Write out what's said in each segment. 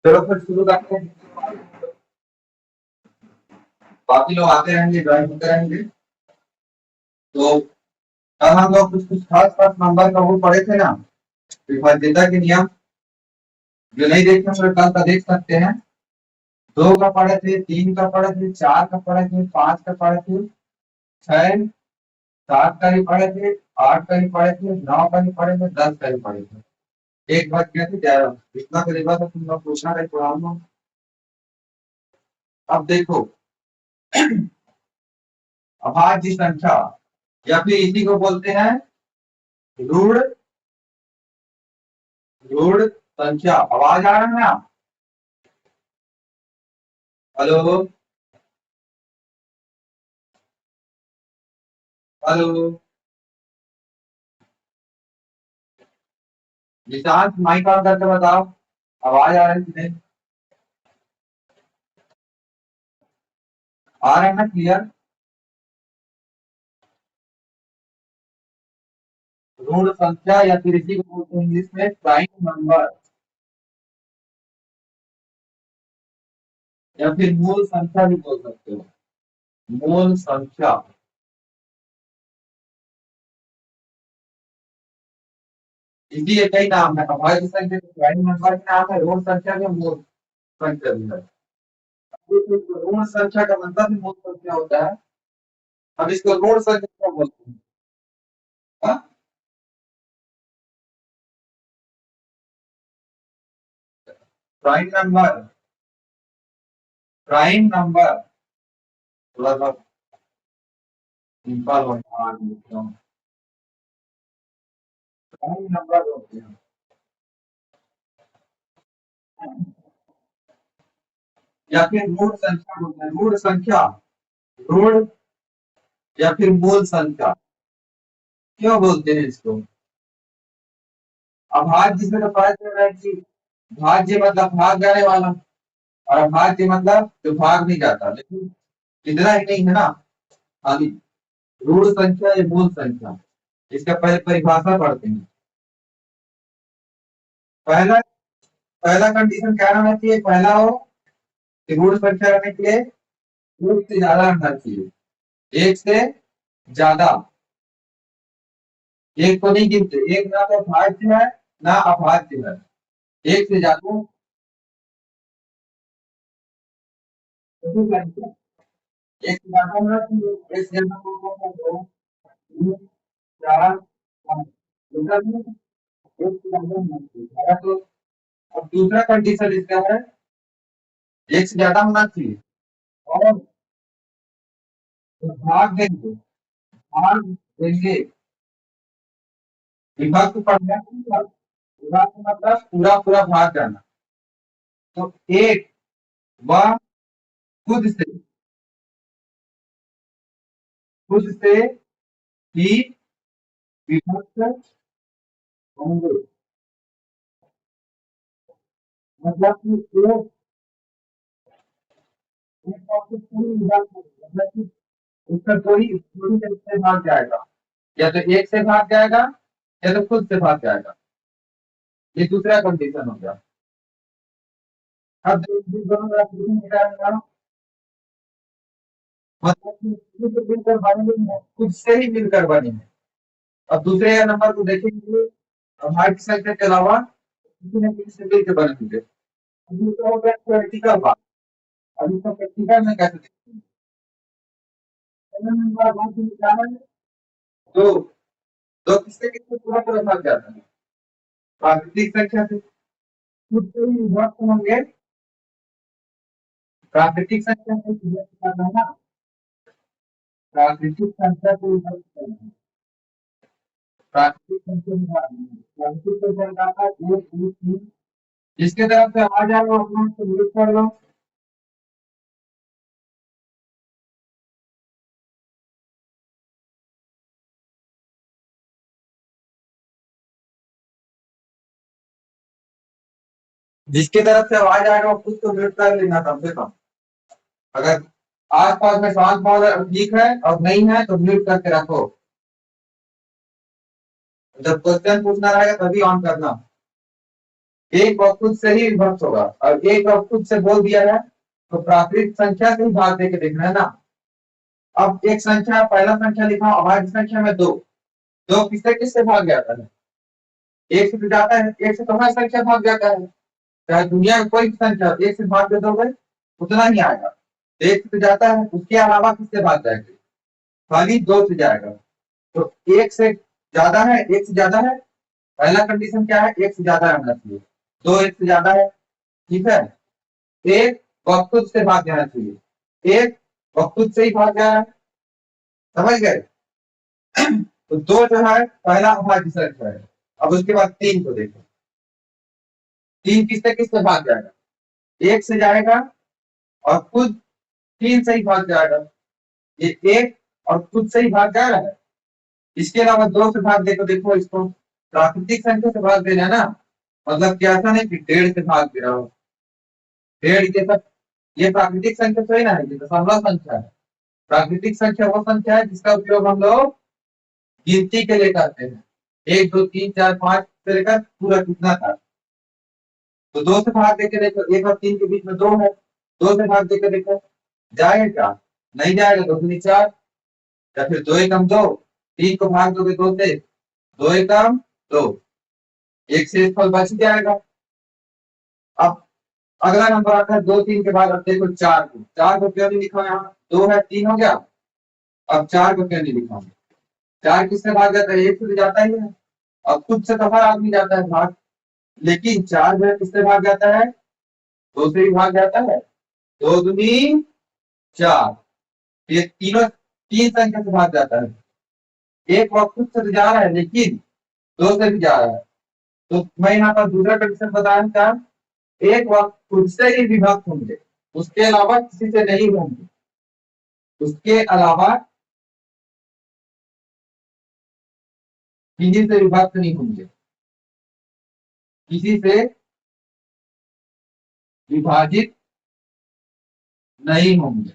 चलो फिर शुरू करते हैं। बाकी लोग आते रहेंगे, ज्वाइन होते रहेंगे। तो कल हम लोग कुछ कुछ खास खास नंबर का वो पढ़े थे ना, विभाज्यता के नियम। जो नहीं देखे हैं, कल का देख सकते हैं। दो का पढ़े थे, तीन का पढ़े थे, चार का पढ़े थे, पांच का पढ़े थे, छह सात का भी पढ़े थे, आठ का भी पढ़े थे, नौ का भी पढ़े थे, 10 का भी पढ़े थे। एक बात क्या थी, 11 इतना करीबा था, तुम लोग पूछना है कुरान। अब देखो, अभाज्य संख्या या फिर इसी को बोलते हैं ऋण ऋण संख्या। आवाज आ रहा है ना? Hello hello. Nishant mic on करके बताओ, आवाज आ रही है कि नहीं? आ रहा है ना क्लियर? ऋण संख्या या फिर इसी को बोलते हैं इंग्लिश में प्राइम नंबर या फिर मूल संख्या भी बोल सकते हो। मूल संख्या, इसी एक ही नाम है। अभाज्य संख्या के प्राइम नंबर का नाम है, ऋण संख्या के मूल संख्या भी है। ऋण संख्या का मतलब ही मूल संख्या होता है। अब इसको ऋण संख्या क्या बोलते हैं? हाँ? प्राइम नंबर, प्राइम नंबर थोड़ा सा सिंपल होता है। प्राइम नंबर होते हैं या फिर मूल संख्या होते हैं। ऋण संख्या, ऋण या फिर मूल संख्या क्यों बोलते हैं इसको? अभाज्य से तो पता चल रहा है कि भाज्य मतलब भाग जाने वाला, और अभाज्य मतलब जो भाग नहीं जाता। लेकिन इतना ही नहीं है ना, खाली ऋण संख्या या मूल संख्या, इसका पहले परिभाषा पढ़ते हैं। पहला पहला कंडीशन क्या रहना चाहिए? पहला हो कि ऋण संख्या रहने के लिए एक से ज्यादा रहना चाहिए। एक से ज्यादा, एक को नहीं गिनते। एक ना तो भाज्य है ना अभाज्य है, एक से ज्यादा। एक से ज्यादा होना चाहिए। एक से ज्यादा दो, तीन, चार, पाँच। एक से ज्यादा होना चाहिए। तो अब दूसरा कंडीशन इसका है, एक से ज्यादा होना चाहिए और भाग देंगे, भाग देंगे। विभक्त पढ़ना, विभक्त मतलब पूरा पूरा भाग जाना। तो एक वह खुद से, खुद से ही विभक्त होंगे। मतलब कि एक टॉपिक पूरी विभक्त होगी। मतलब कि उसका कोई पूरी तरीके से भाग जाएगा, या तो एक से भाग जाएगा या तो खुद से भाग जाएगा। ये दूसरा कंडीशन हो गया। अब दोनों का डिफरेंस निकालना, मतलब कि खुद से मिलकर बनी है, खुद से ही मिलकर बनी है। अब दूसरे नंबर को देखेंगे, हमारे संख्या के अलावा किसी न किसी से मिलकर बने होंगे। अभी तो हो गया थ्योरेटिकल बात। अभी तो प्रैक्टिकल में कैसे देखते हैं? पहला नंबर बात निकाला है, दो। दो किससे किससे पूरा पूरा भाग जाता है? प्राकृतिक संख्या से। खुद से ही विभक्त होंगे। प्राकृतिक संख्या से विभक्त करना है ना, प्राकृतिक संख्या से विभक्त करना है। प्राकृतिक संख्या निकालनी है। प्राकृतिक संख्या निकालना, एक दो तीन। जिसके तरफ से आ जाए वो अपना से म्यूट कर लो। जिसके तरफ से आवाज आएगा वो खुद को म्यूट कर लेना कम से कम। अगर आस पास में शांत माहौल ठीक है और नहीं है तो म्यूट करके रखो। जब क्वेश्चन पूछना रहेगा तभी ऑन करना। एक व खुद से ही विभक्त होगा, और एक व खुद से बोल दिया है तो प्राकृतिक संख्या से ही भाग देके देखना है ना। अब एक संख्या, पहला संख्या लिखा अभाज्य संख्या में दो, दो किससे किससे भाग जाता है, एक से तो जाता है, एक से तो हर संख्या भाग जाता है, चाहे दुनिया में कोई भी संख्या एक से भाग दे दोगे उतना ही आएगा, एक से तो जाता है, उसके अलावा किससे भाग जाएगा, खाली दो से जाएगा। तो एक से ज्यादा है, एक से ज्यादा है, पहला कंडीशन क्या है, एक से ज्यादा रहना चाहिए, दो एक से ज्यादा है, ठीक है, एक वक्तुत से भाग जाना चाहिए, एक वक्तुत से ही भाग जा रहा है, समझ गए। तो दो जो है पहला अभाज्य संख्या है। अब उसके बाद तीन को देखो, तीन किससे किससे भाग जाएगा, एक से जाएगा और खुद तीन से ही भाग जाएगा, ये एक और खुद से ही भाग जा रहा है, इसके अलावा दो से भाग देखो, देखो इसको प्राकृतिक संख्या से भाग दे रहा है ना, मतलब कि ऐसा नहीं कि डेढ़ से भाग दे रहा हो, डेढ़ ये सब ये प्राकृतिक संख्या तो ही ना है, ये दशमलव संख्या है। प्राकृतिक संख्या वो संख्या है जिसका उपयोग हम लोग गिनती के लिए करते हैं, एक दो तीन चार पांच से लेकर पूरा कितना था। तो दो से भाग देके देखो, एक और तीन के बीच में दो है, दो से भाग देके देखो जाएगा क्या, नहीं जाएगा, दो दूनी चार, या फिर दो एकम दो, तीन को भाग दोगे दो से, दो एकम दो, एक से फल बच जाएगा। अब अगला नंबर आता है दो तीन के बाद, अब देखो चार को, चार को क्यों नहीं लिखा यहाँ, दो है तीन हो गया, अब चार को क्यों नहीं लिखा, चार किससे भाग जाता है, एक से तो जाता ही है, अब खुद से तो हर आदमी जाता है भाग, लेकिन चार जो है किससे भाग जाता है, दो से ही भाग जाता है, दो दूनी चार, ये तीनों तीन संख्या से भाग जाता है, एक वक्त खुद से तो जा रहा है लेकिन दो से भी जा रहा है। तो मैं यहाँ पर दूसरा कंडीशन बताया था, एक वक्त खुद से ही विभक्त होंगे, उसके अलावा किसी से नहीं होंगे, उसके अलावा किसी से विभक्त नहीं होंगे, किसी से विभाजित नहीं होंगे,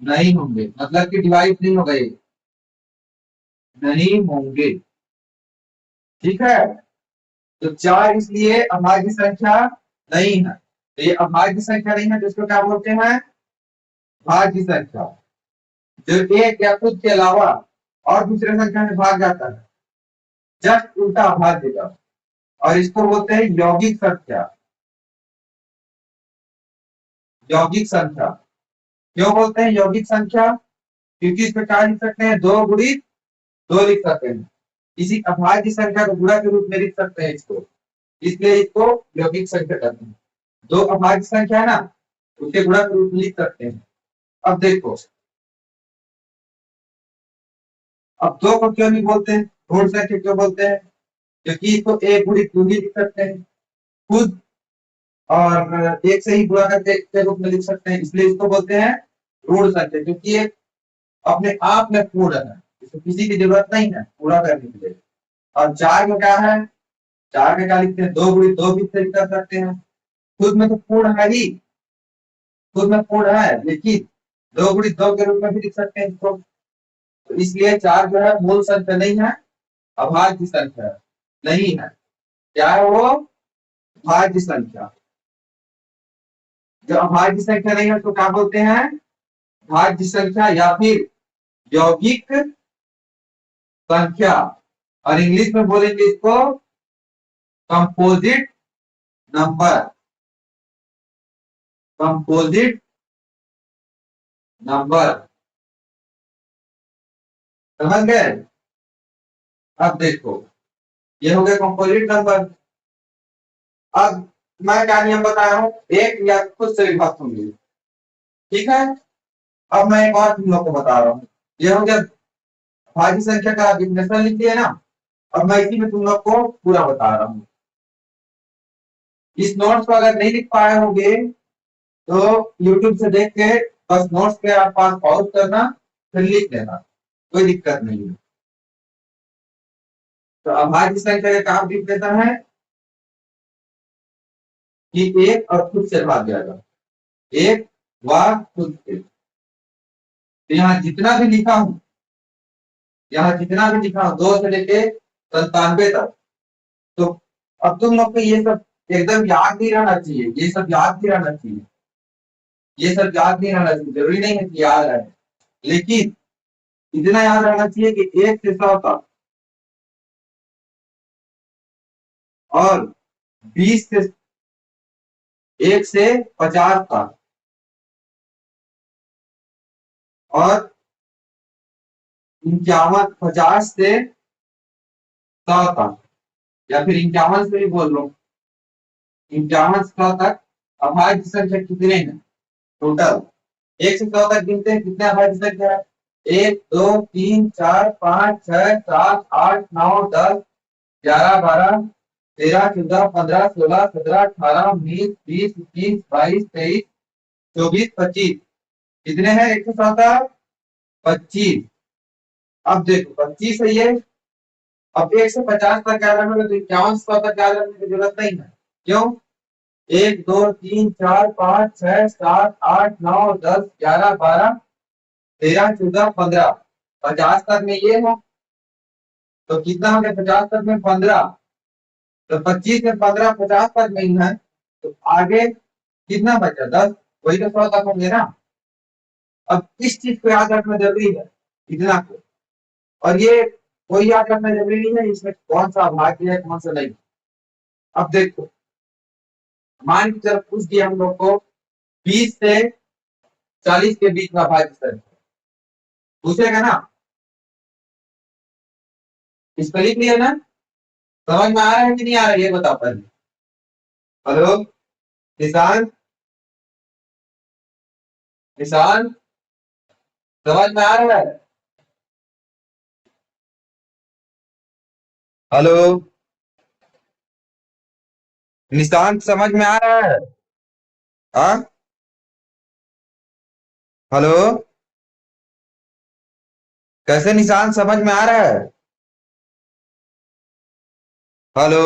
नहीं होंगे मतलब कि डिवाइड नहीं हो गए, नहीं होंगे, ठीक है। तो चार इसलिए अभाज्य संख्या नहीं है, तो ये अभाज्य संख्या नहीं है, जिसको क्या बोलते हैं, भाज्य संख्या, जो एक या खुद के अलावा और दूसरे संख्या में भाग जाता है, जस्ट उल्टा अभाज्य का, और इसको बोलते हैं यौगिक संख्या, यौगिक संख्या। क्यों बोलते हैं यौगिक संख्या, क्योंकि इस प्रकार लिख सकते हैं दो गुणित दो लिख सकते हैं, किसी अभाज्य संख्या को गुणा के रूप में लिख सकते हैं इसको, इसलिए इसको यौगिक संख्या कहते हैं। दो अभाज्य संख्या है ना, उसके गुणा के रूप में लिख सकते हैं। अब देखो, अब दो को क्यों नहीं बोलते हैं, ऋण संख्या क्यों बोलते हैं, क्योंकि इसको एक गुणित दो ही लिख सकते हैं खुद, और एक से ही गुणा करके के रूप में लिख सकते हैं, इसलिए इसको बोलते हैं ऋण संख्या, क्योंकि ये अपने आप में पूर्ण है, इसको किसी की जरूरत नहीं है पूरा करने के लिए। और चार में क्या है, चार में क्या लिखते हैं, दो गुणित दो भी से कर सकते हैं, खुद में तो पूर्ण है ही, खुद में पूर्ण है, लेकिन दो गुणित दो के रूप में भी लिख सकते हैं इसको। तो इसलिए चार जो है मूल संख्या नहीं है, अभाज्य संख्या नहीं है, क्या है वो, भाज्य संख्या। जो अभाज्य संख्या नहीं है तो क्या बोलते हैं, भाज्य संख्या या फिर यौगिक संख्या, और इंग्लिश में बोलेंगे इसको कंपोजिट नंबर, कंपोजिट नंबर, समझ गए। अब देखो ये हो गया कंपोजिट नंबर। अब मैं क्या नियम बताया हूं, एक या खुद से विभक्त होंगे, ठीक है। अब मैं एक और तुम लोग को बता रहा हूँ, ये हो गया भाज्य संख्या का डिफिनेशन लिख दिया ना, अब मैं इसी में तुम लोग को पूरा बता रहा हूँ। इस नोट्स को अगर नहीं लिख पाए होंगे तो यूट्यूब से देख के बस नोट्स के आप पास पॉज करना, फिर लिख लेना, कोई दिक्कत नहीं है। तो अभाज्य संख्या का काम डिफिनेशन है कि एक और खुद से भाग जाएगा, एक व खुद से। तो यहाँ जितना भी लिखा हूं, यहाँ जितना भी लिखा हूं 2 से लेके 97 तक, तो अब तुम लोग को ये सब एकदम याद नहीं रहना चाहिए, ये सब याद नहीं रहना चाहिए, ये सब याद नहीं रहना चाहिए, जरूरी नहीं है कि याद रहे, लेकिन इतना याद रहना चाहिए कि 1 से 100 तक और 1 से 50 तक और 50 से 100 तक, या फिर 51 से भी बोल लो, 51 से 100 तक अभाज्य संख्या कितने हैं टोटल? 1 से 100 तक गिनते हैं, कितने अभाज्य संख्या है? 1 2 3 4 5 6 7 8 9 10 11 12 13 14 15 16 17 18 19 20 21 22 23 24 25। कितने हैं 100 तक? 25। अब देखो 25 है ये। अब 1 से 50 तक याद रखोगे तो 51 तक याद रखने की जरूरत नहीं है। क्यों? 1 2 3 4 5 6 7 8 9 10 11 12 13 14 15। 50 तक में ये हो तो कितना हो गया? 50 तक में 15। तो 25 में 15 50 तक में ही है, तो आगे कितना बचा? 10। वही तो 100 तक होंगे ना। अब इस चीज को याद रखना जरूरी है, इतना को। और ये कोई याद रखना जरूरी नहीं है इसमें कौन सा अभाज्य है कौन सा नहीं। अब देखो, मान की तरफ पूछ दिया हम लोग को 20 से 40 के बीच में अभाज्य संख्या पूछेगा ना, इस पर लिख लिया ना। समझ में आ रहा है कि नहीं आ रहा है ये बताओ पहले। हेलो किसान, किसान समझ में आ रहा है? हेलो निशांत समझ में आ रहा है? हाँ हेलो, कैसे निशांत समझ में आ रहा है? हेलो,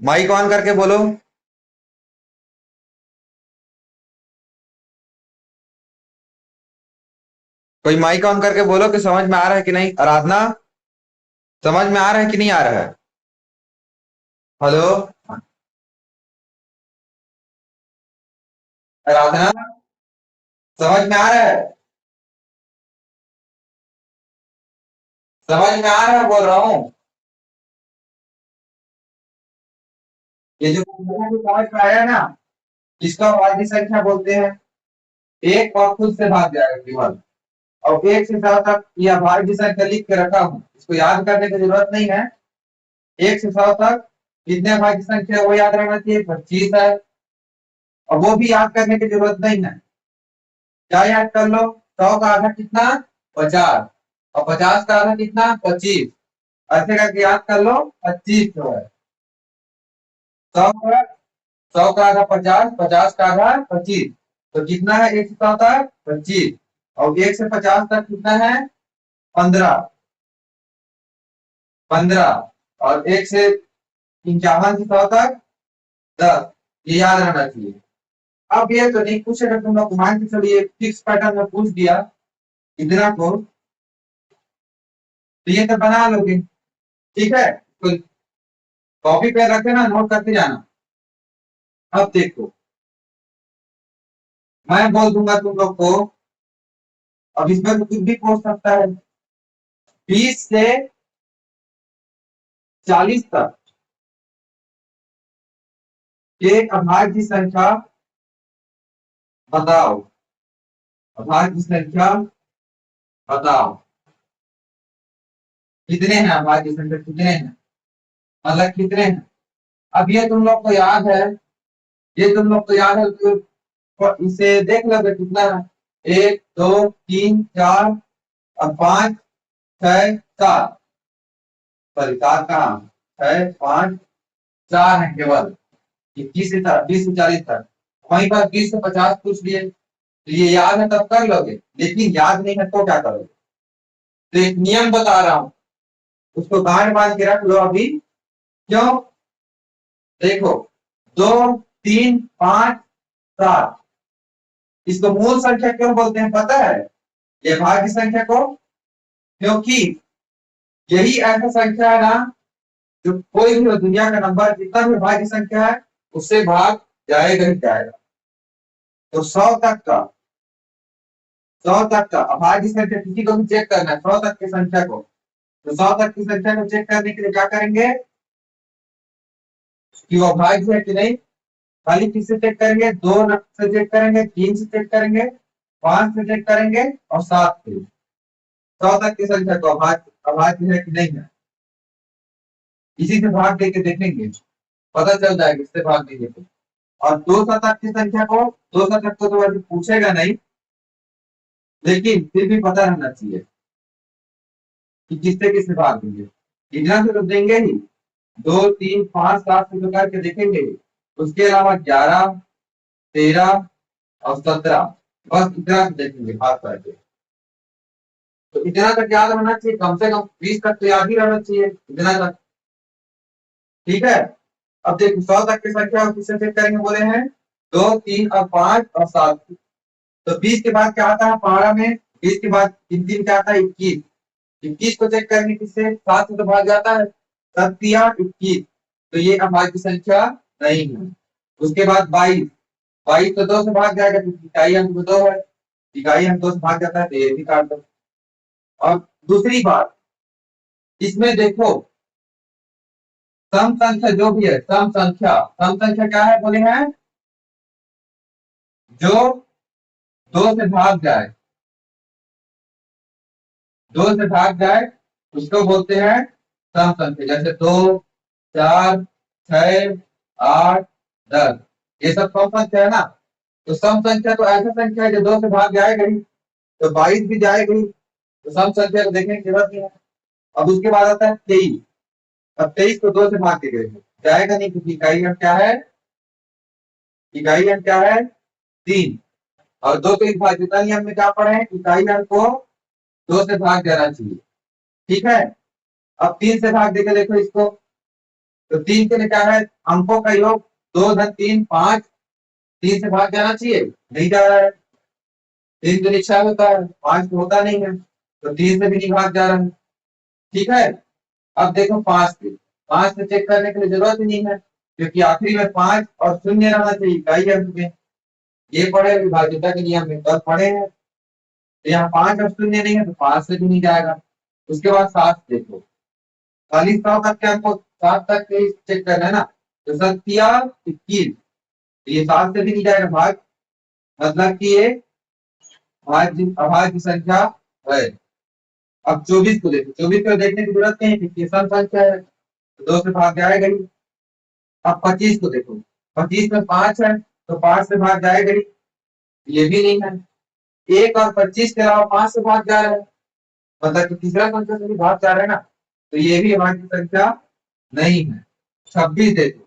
माइक ऑन करके बोलो। कोई माइक ऑन करके बोलो कि समझ में आ रहा है कि नहीं। आराधना समझ में आ रहा है कि नहीं आ रहा है? हेलो आराधना समझ में आ रहा है? समझ में आ रहा है बोल रहा हूँ। ये जो समझ में आया ना, इसका वादी संख्या बोलते हैं। एक और खुद से भाग जाएगा केवल। और 1 से 100 तक यह अभाज्य संख्या लिख के रखा हूं, इसको याद करने की जरूरत नहीं है। 1 से 100 तक कितने अभाज्य संख्या वो याद रहना चाहिए? 25 है। और वो भी याद करने की जरूरत नहीं है। क्या याद कर लो? 100 का आधा कितना? 50। और 50 का आधा कितना? 25। ऐसे करके याद कर लो 25 जो है। 100 का 100 का आधा 50, 50 का आधा 25। तो कितना है 1 से 100 तक? 25। और 1 से 50 तक कितना है? 15। 15। और 1 से 51 से 100 तक 10। ये याद रहना चाहिए। अब ये तो नहीं पूछेगा तुम लोग, मान के चलिए फिक्स पैटर्न में पूछ दिया इतना को, तो ये तो बना लोगे। ठीक है, तो कॉपी पे रखे ना, नोट करते जाना। अब देखो, मैं बोल दूंगा तुम लोग को। अब इसमें तो कुछ भी पूछ सकता है। 20 से 40 तक के अभाज्य संख्या बताओ। अभाज्य संख्या बताओ कितने हैं? अभाज्य संख्या कितने हैं, मतलब कितने हैं? अब ये तुम लोग को याद है, ये तुम लोग को याद है तो इसे देख लोगे कितना है। 1 2 3 4 और 5 6 7। सॉरी 7 कहाँ, 6 5 4 है केवल। 20 से 40 तक, वहीं पर 20 से 50 पूछ लिए, तो ये याद है तब कर लोगे, लेकिन याद नहीं है तो क्या करोगे? तो एक नियम बता रहा हूं, उसको गांठ बांध के रख लो अभी। क्यों? देखो, 2 3 5 7, इसको मूल संख्या क्यों बोलते हैं पता है? ये भाज्य संख्या को, क्योंकि यही ऐसा संख्या है ना जो कोई भी हो दुनिया का नंबर जितना भी भाज्य संख्या है उससे भाग जाएगा ही जाएगा। तो 100 तक का अभाज्य संख्या किसी को भी चेक करना है 100 तक की संख्या को, तो 100 तक की संख्या को चेक करने के लिए क्या करेंगे कि वो अभाज्य है कि नहीं। खाली किससे चेक करेंगे, 2 से चेक करेंगे, 3 से चेक करेंगे, 5 से चेक करेंगे और 7 से। 100 तक की संख्या को अभाज्य है कि नहीं है, इसी से भाग देके देखेंगे, पता चल जाएगा इससे भाग देंगे तो। और 200 तक की संख्या को, 200 तक को तो वैसे पूछेगा नहीं, लेकिन फिर भी पता रहना चाहिए कि किससे किससे भाग देंगे। इतना से तो देंगे ही, 2, 3, 5, 7 से तो करके देखेंगे। उसके अलावा 11, 13 और 17 बस इतना से देखेंगे भाग करके। तो इतना तक याद रहना चाहिए, कम से कम 20 तक तो याद ही रहना चाहिए इतना तक। ठीक है, अब देखो 100 तक की संख्या किससे चेक करेंगे बोले हैं, 2, 3 और 5 और 7। तो 20 के बाद क्या आता है पहाड़ा में, 20 के बाद 3 क्या आता है 21। 21 को चेक करेंगे किससे, 7 से तो भाग जाता है, 7 या 21, तो ये अभाज्य संख्या नहीं है। उसके बाद 22, 22 तो 2 से भाग जाएगा क्योंकि इकाई अंक 2 है, इकाई अंक 2 से भाग जाता है तो ये भी काट दो। और दूसरी बात इसमें देखो, सम संख्या जो भी है, सम संख्या क्या है बोले हैं, जो 2 से भाग जाए, 2 से भाग जाए उसको बोलते हैं सम संख्या। जैसे 2, 4, 6, 8, 10, ये सब सम संख्या है ना। तो सम संख्या तो ऐसा संख्या है जो 2 से भाग जाएगा ही, तो 22 भी जाएगा ही, तो सम संख्या को देखने की जरूरत नहीं है। अब उसके बाद आता है 23। अब 23 को 2 से भाग के देखो, जाएगा नहीं क्योंकि इकाई अंक क्या है, इकाई अंक क्या है 3। और 2 के विभाज्यता नियम में क्या पढ़े, इकाई अंक को 2 से भाग जाना चाहिए। ठीक है, अब 3 से भाग देके देखो इसको, तो 3 के लिए क्या है, अंकों का योग 2 धन 3 5, 3 से भाग जाना चाहिए, नहीं जा रहा है। 3 तो निश्चय होता है, 5 तो होता नहीं है, तो 3 से भी नहीं भाग जा रहा है। ठीक है, अब देखो 5 से, 5 से चेक करने की जरूरत ही नहीं है क्योंकि आखिरी में 5 और शून्य रहना चाहिए इकाई अंक में। ये पढ़े विभाज्यता के नियम में कल पढ़े हैं, तो यहाँ 5 और शून्य नहीं है तो 5 से भी नहीं जाएगा। उसके बाद 7 देखो, खाली 100 तक के अंक 7 तक के चेक करना है ना, तो 7 21, ये 7 से भी नहीं जाएगा भाग, मतलब कि ये अभाज्य संख्या है। अब 24 को देखो, 24 को देखने की जरूरत नहीं है, ये सम संख्या है तो 2 से भाग जाएगा ही। अब 25 को देखो, 25 में 5 है तो 5 से भाग जाएगा ही, ये भी नहीं है। 1 और 25 के अलावा 5 से भाग जा रहा है, मतलब कि तीसरा संख्या से भी भाग जा रहा है ना, तो ये भी अभाज्य संख्या नहीं है। 26 देखो,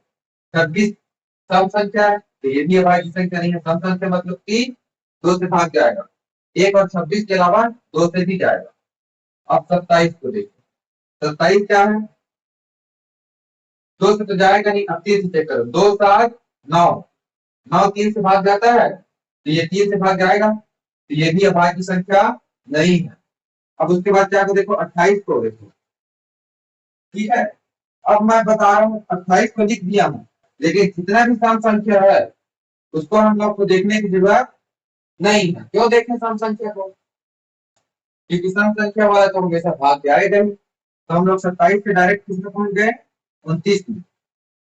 26 सम संख्या है तो ये भी अभाज्य संख्या नहीं है। सम संख्या मतलब कि 2 से भाग जाएगा, 1 और 26 के अलावा 2 से भी जाएगा। अब 27 को देखो, 27 क्या है, 2 से तो जाएगा नहीं, अब 3 से चेक करो, 2 7 9, 9 3 से भाग जाता है तो ये 3 से भाग जाएगा, तो ये भी अभाज्य संख्या नहीं है। अब उसके बाद क्या को देखो, 28 को देखो। ठीक है, अब मैं बता रहा हूँ 28 को लिख दिया हूँ, लेकिन जितना भी सम संख्या है उसको हम लोग को देखने की जरूरत नहीं है। क्यों देखें सम संख्या को, क्योंकि सम संख्या वाला तो हमेशा भाग जाएगा ही। तो हम लोग 27 से डायरेक्ट किस में पहुंच गए, 29 में।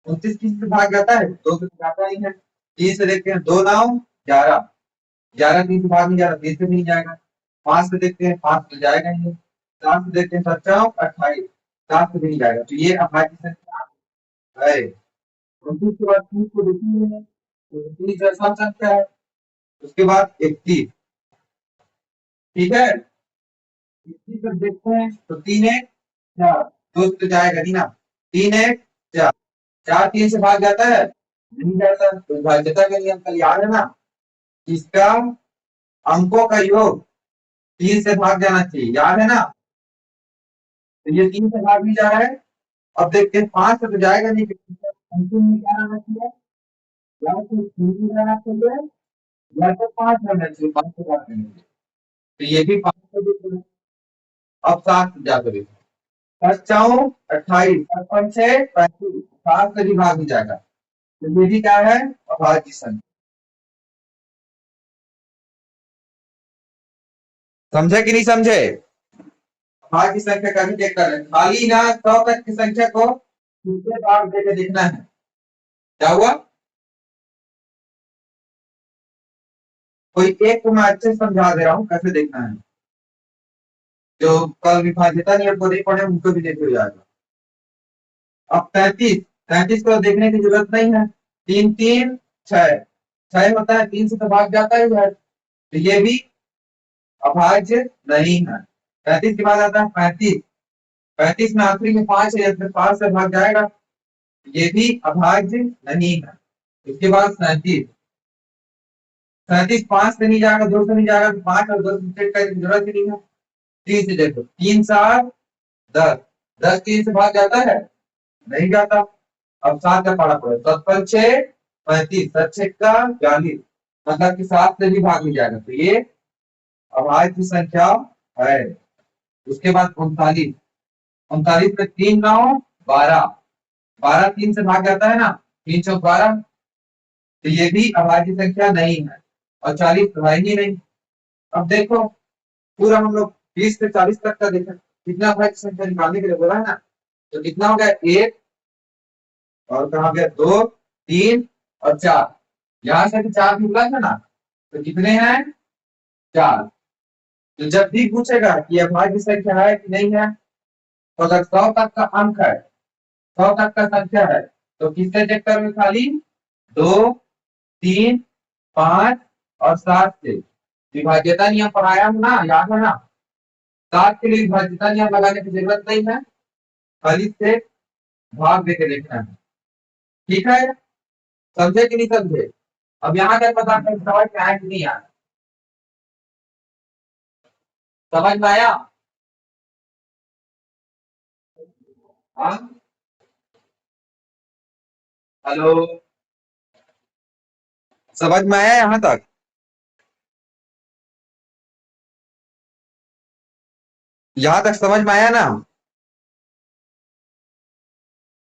29 किस से भाग जाता है, 2 से जाता नहीं है। 3 से देखते हैं, 2 9 11, 11 3 से भाग नहीं जा रहा, 3 से भी नहीं जाएगा। 5 से देखते हैं, 5 से जाएगा नहीं। 4 से देखते हैं, 27 28, 7 से भी नहीं जाएगा, तो ये अभाज्य संख्या है। 29 के बाद 30 को देखेंगे, तो 30 सम संख्या है। उसके बाद 31, ठीक है, 31 जब देखते हैं तो 3 1 4, 2 से तो जाएगा नहीं ना, 3 1 4, 4 3 से भाग जाता है, नहीं जाता, तो विभाज्यता के नियम कल याद है ना, इसका अंकों का योग 3 से भाग जाना चाहिए, याद है ना। तो ये 3 से भाग नहीं जा रहा है। अब देखते हैं 5 से तो जाएगा नहीं, अंतिम में क्या रहना चाहिए, या तो 3 रहना चाहिए या तो 5 रहना चाहिए, 5 से भाग नहीं, तो ये भी 5 से देखो। अब 7 से जाकर देखो, पचाऊ 28, 55 7 से भी भाग नहीं जाएगा, तो ये भी क्या है, अभाज्य संख्या। समझे कि नहीं समझे? अभाज्य संख्या का भी चेक कर रहे हैं, खाली ना 100 तक की संख्या को दूसरे भाग देके देखना है। क्या हुआ? कोई एक को मैं अच्छे से समझा दे रहा हूँ कैसे देखना है, जो कल विभाज्यता नियम को नहीं पढ़े उनको भी देख हो जाएगा। अब 33 को देखने की जरूरत नहीं है, 3 3 6 6 होता है, 3 से तो भाग जाता है, तो ये भी अभाज्य नहीं है। 35 के बाद आता है 35, 35 में आखिरी में 5 है, फिर 5 से भाग जाएगा, ये भी अभाज्य नहीं है। इसके बाद 37, 37 5 से नहीं जाएगा, 2 से नहीं जाएगा, तो 5 और 2 से चेक करने की जरूरत ही नहीं है। 3 से देखो, 3 7 10, 10 3 से भाग जाता है, नहीं जाता। अब 7 का पड़ा पड़े, 7 6 35, 7 6 का 42, मतलब कि 7 से भी भाग नहीं जाएगा, तो ये अभाज्य संख्या है। उसके बाद 39, 39 में 3 9 12, 12 3 से भाग जाता है ना, 3 चौक 12, तो ये भी अभाज्य संख्या नहीं है। और 40 तो है ही नहीं। अब देखो पूरा हम लोग 20 से 40 तक का देखा, कितना अभाज्य संख्या निकालने के लिए बोला है ना, तो कितना हो गया, 1 और कहा गया 2 3 और 4, यहां से भी 4 निकला था ना, तो कितने हैं, 4। तो जब भी पूछेगा कि अभाज्य संख्या है कि नहीं है, तो अगर 100 तक का अंक है, 100 तक का संख्या है, तो किससे चेक करोगे, खाली 2 3 5 और 7 से। विभाज्यता नियम पढ़ाया हूं ना, याद है ना, 7 के लिए विभाज्यता नियम लगाने की जरूरत नहीं है, खाली से भाग देके देखना है। ठीक है, समझे कि नहीं समझे? अब यहाँ तक पता समझ में आया कि नहीं आया, समझ में आया? हाँ, हेलो, समझ में आया यहाँ तक? यहाँ तक समझ में आया ना?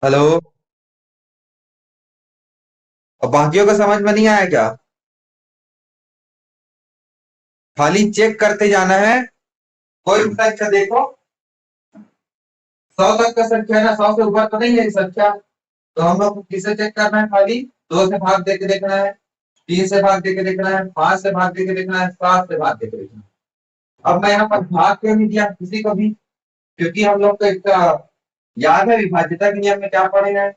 हेलो, अब बाकियों को समझ में नहीं आया क्या? खाली चेक करते जाना है, कोई भी संख्या देखो, 100 तक का संख्या है ना, 100 से ऊपर तो नहीं है संख्या, तो हम लोग को किसे चेक करना है, खाली 2 से भाग देके देखना है, 3 से भाग देके देखना है, 5 से भाग देके देखना है, 7 से भाग देके देखना है। अब मैं यहाँ पर भाग क्यों नहीं दिया किसी को भी, क्योंकि हम लोग को इसका याद है विभाज्यता के नियम में क्या पढ़े हैं,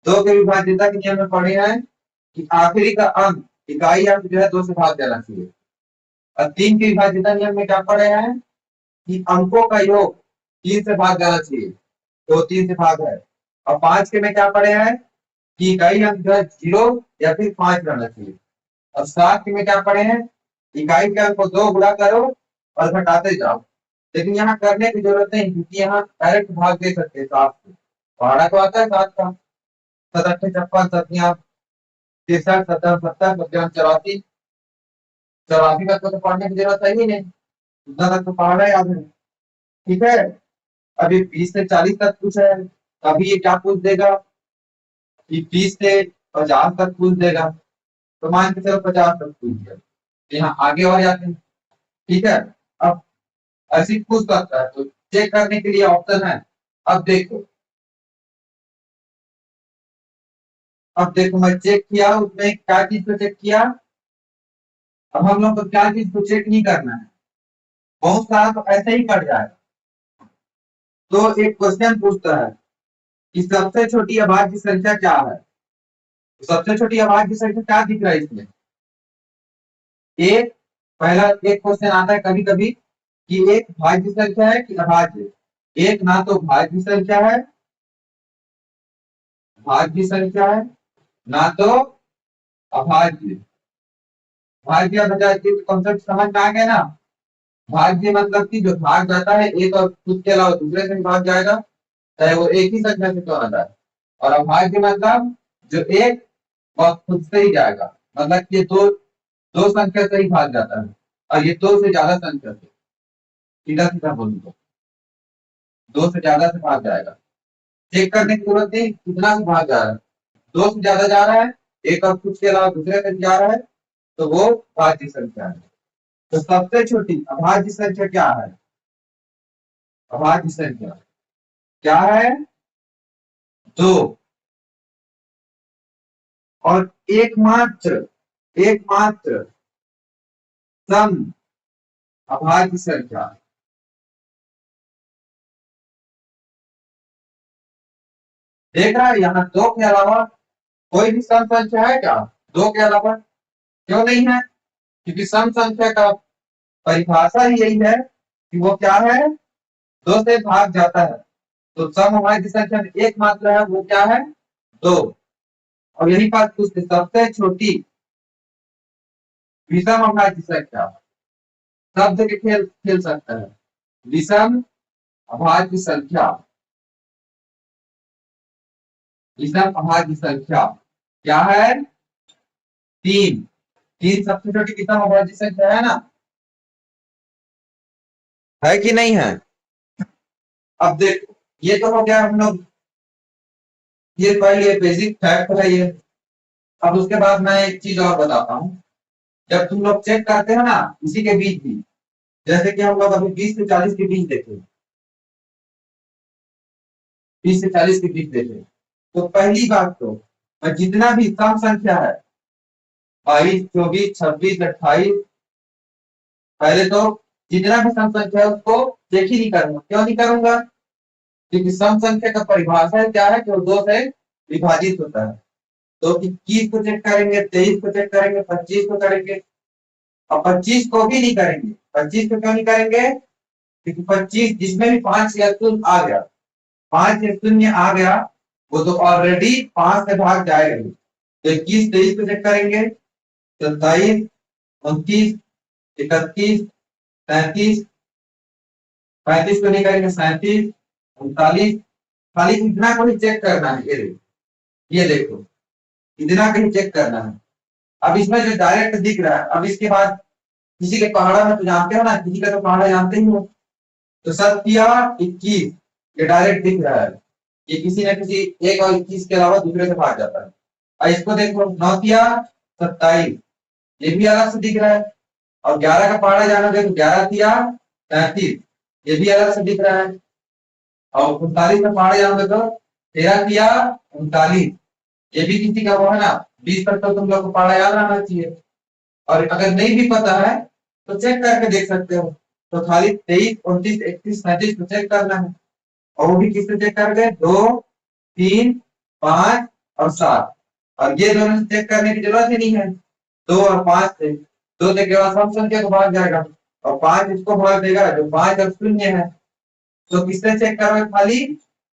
2 के विभाज्यता के नियम में पढ़े हैं कि आखिरी का अंक, इकाई अंक जो है 2 से भाग जाना चाहिए। और 3 के विभाज्यता नियम में क्या पढ़े हैं कि अंकों का योग 3 से भाग जाना चाहिए, तो 3 से भाग है। और 5 के में क्या पढ़े हैं कि इकाई अंक जो है 0 या फिर 5 रहना चाहिए। और 7 के में क्या पढ़े हैं, इकाई के अंक को 2 गुणा करो और घटाते जाओ। लेकिन यहाँ करने की जरूरत नहीं, क्योंकि यहाँ डायरेक्ट भाग दे सकते हैं 7 से, पहाड़ा तो आता है 7 का, 7 8 56 7 63 70 70 84, 84 तक तो पढ़ने की जरूरत है ही नहीं, उतना तक तो पहाड़ा याद है। ठीक है, अभी 20 से 40 तक पूछा है, अभी ये क्या पूछ देगा कि 20 से 50 तक पूछ देगा, तो मान के चलो 50 तक पूछ दिया, यहाँ आगे और जाते हैं। ठीक है, अब ऐसी पूछ सकता है, तो चेक करने के लिए ऑप्शन है। अब देखो, अब देखो मैं चेक किया, उसमें क्या चीज को चेक किया, अब हम लोग को क्या चीज को चेक नहीं करना है, बहुत सारा तो ऐसे ही कट जाएगा। तो एक क्वेश्चन पूछता है कि सबसे छोटी अभाज्य संख्या क्या है, तो सबसे छोटी अभाज्य संख्या क्या दिख रहा है इसमें, एक, पहला एक क्वेश्चन आता है कभी कभी कि एक भाज्य संख्या है कि अभाज्य, एक ना तो भाज्य संख्या है, भाज्य संख्या है, ना तो अभाज्य। भाज्य और अभाज्य कॉन्सेप्ट समझ में आ गया ना? भाज्य मतलब कि जो भाग जाता है एक और खुद के अलावा दूसरे से भी भाग जाएगा, चाहे वो एक ही संख्या से क्यों ना जाए। और अभाज्य मतलब जो एक वह खुद से ही जाएगा, मतलब कि ये दो दो संख्या से ही भाग जाता है, और ये दो से ज्यादा संख्या से, सीधा सीधा बोलूँ तो। 2 से ज्यादा से भाग जाएगा। चेक करने की जरूरत नहीं कितना से भाग जा रहा है, 2 से ज्यादा जा रहा है, एक और कुछ के अलावा दूसरे से जा रहा है, तो वो भाज्य संख्या है। तो सबसे छोटी अभाज्य संख्या क्या है? अभाज्य संख्या क्या है? 2। और एकमात्र सम अभाज्य संख्या। देख रहा है यहाँ 2 के अलावा कोई भी सम संख्या है क्या? 2 के अलावा क्यों नहीं है? क्योंकि सम संख्या का परिभाषा ही यही है कि वो क्या है? 2 से भाग जाता है। तो सम अभाज्य संख्या में एकमात्र है, वो क्या है? 2। और यही बात पूछते सबसे छोटी विषम अभाज्य संख्या। शब्द के खेल खेल सकता है। विषम अभाज्य संख्या, विषम अभाज्य संख्या क्या है? 3। 3 सबसे छोटी विषम अभाज्य संख्या है ना, है कि नहीं है? अब देखो ये तो हो गया हम लोग, ये पहले बेसिक फैक्ट है ये। अब उसके बाद मैं एक चीज और बताता हूँ। जब तुम लोग चेक करते हो ना इसी के बीच भी, जैसे कि हम लोग अभी 20 से 40 के बीच देखे, 20 से 40 के बीच देखे, तो पहली बात तो जितना भी सम संख्या है 22, 24, 26, 28, पहले तो जितना भी सम संख्या है उसको चेक ही नहीं करूंगा। क्यों नहीं करूंगा? क्योंकि सम संख्या का परिभाषा क्या है कि वो 2 से विभाजित होता है। तो 21 को चेक करेंगे, 23 को चेक करेंगे, 25 को करेंगे, और 25 को भी नहीं करेंगे। 25 को क्यों नहीं करेंगे? क्योंकि 25 जिसमें भी 5 या शून्य आ गया, 5 या शून्य आ गया, वो तो ऑलरेडी 5 से भाग जाएगा। तो 21, 23 को चेक करेंगे, 27, 29, 31, 33, 35 को नहीं करेंगे, 37, 39, खाली इतना को ही चेक करना है। ये देखो इतना कहीं चेक करना है। अब इसमें जो डायरेक्ट दिख रहा है, अब इसके बाद किसी के पहाड़ा में तो जानते हो ना, किसी का तो पहाड़ा जानते ही हो। तो 7 या 21 ये डायरेक्ट दिख रहा है, ये किसी न किसी एक और 21 के अलावा दूसरे से भाग जाता है। और इसको देखो 9 या 27, ये भी अलग से दिख रहा है। और 11 का पहाड़ा जानोगे तो 11 या 33, ये भी अलग से दिख रहा है। और 39 का पहाड़ा जानोगे तो 13 या 39, ये भी किसी का वो है ना। 20 तक तो तुम लोग को पहाड़ा याद रहना चाहिए। और अगर नहीं भी पता है तो चेक करके देख सकते हो। तो खाली 23, 29, 31, 37 को चेक करना है। और वो भी किससे चेक कर गए? 2, 3, 5 और 7। और ये दोनों से चेक करने की जरूरत ही नहीं है। 2 और 5 से, 2 से केवल सम संख्या को भाग जाएगा, और 5 इसको भाग देगा जो 5 और शून्य है। तो किससे चेक करोगे? खाली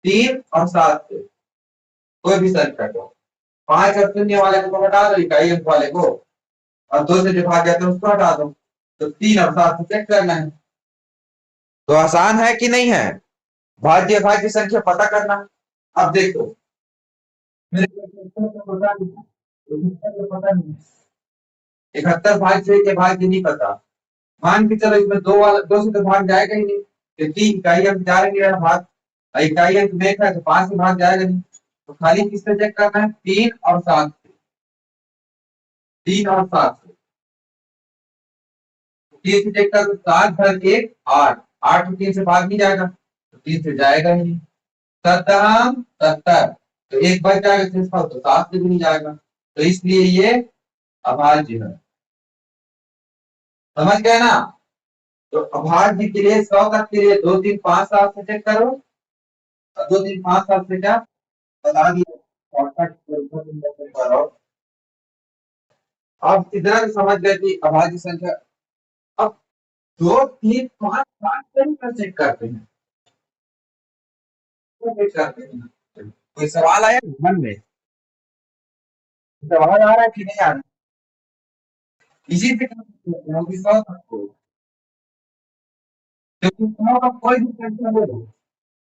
3 और 7 से, कोई भी संख्या को। 5 और शून्य वाले को हटा दो, इकाई अंक वाले को, और 2 से जो भाग जाते हैं उसको हटा दो। तो 3 और 7 से चेक करना है। तो आसान है कि नहीं है भाज्य अभाज्य संख्या पता करना? अब देखो मेरे को तो पता नहीं, 71 तो पता नहीं, 71 भाज्य के भाज्य नहीं पता। मान के चलो इसमें 2 वाला 2 से तो भाग जाएगा ही नहीं, तो 3 इकाई अंक जा रही है भाग, इकाई अंक देखा है तो 5 से भाग जाएगा नहीं। तो खाली किससे चेक करना है? 3 और 7 से, 3 और 7 से। 3 से चेक कर, 7 धन 1 8, 8 तो 3 से भाग नहीं जाएगा, तो 3 से जाएगा ही नहीं। 70, 70, तो एक बच जाएगा शेषफल, तो 7 से भी नहीं जाएगा। तो इसलिए ये अभाज्य है। समझ गए ना? तो अभाज्य के लिए 100 तक के लिए 2 3 5 7 से चेक करो, और 2 3 5 7 से क्या बता दिया शॉर्टकट करो। अब इतना तो समझ गए कि अभाज्य संख्या। अब 2 3 5 7 से चेक करते हैं, तो चेक करते हैं। कोई सवाल आया मन में? सवाल आ रहा है कि नहीं आ रहा? इसी से कर सकते हैं कि 100 तक को, क्योंकि 100 का कोई भी संख्या ले लो,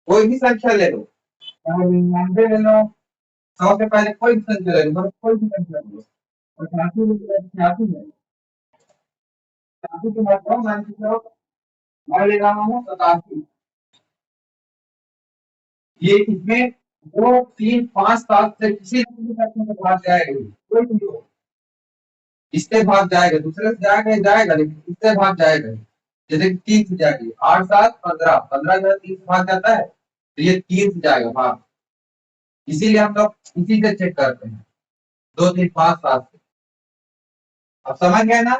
कोई भी संख्या ले लो, चाहे 99 ले लो, 100 से पहले कोई भी संख्या ले लो, मतलब कोई भी संख्या ले लो, 88 ले लो, 86 ले लो, 86 के बाद मान के चलो मैं ले रहा हूँ 87, ये इसमें 2 3 5 7 से किसी न किसी संख्या से भाग जाएगा, कोई भी हो, इससे भाग जाएगा, दूसरे से जाएगा जाएगा, लेकिन इससे भाग जाएगा। जैसे 3 से जाएगी, 8 7 15, 15 जो है 3 से भाग जाता है, तो ये 3 से जाएगा भाग। इसीलिए हम लोग इसी से चेक करते हैं, 2 3 5 7 से। अब समझ गए ना?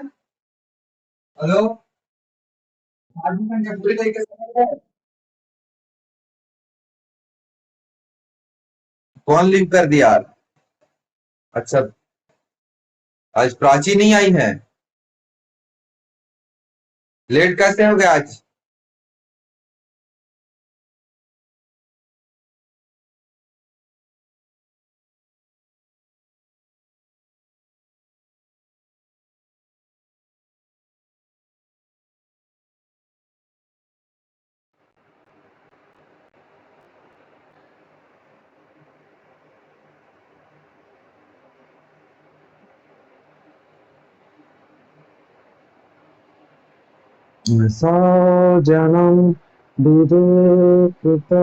हेलो, भाज्य संख्या पूरी तरीके से समझ गए? कौन लिंक कर दिया? अच्छा, आज प्राची नहीं आई है? लेट कैसे हो गया आज? सौ जन्म विवेकता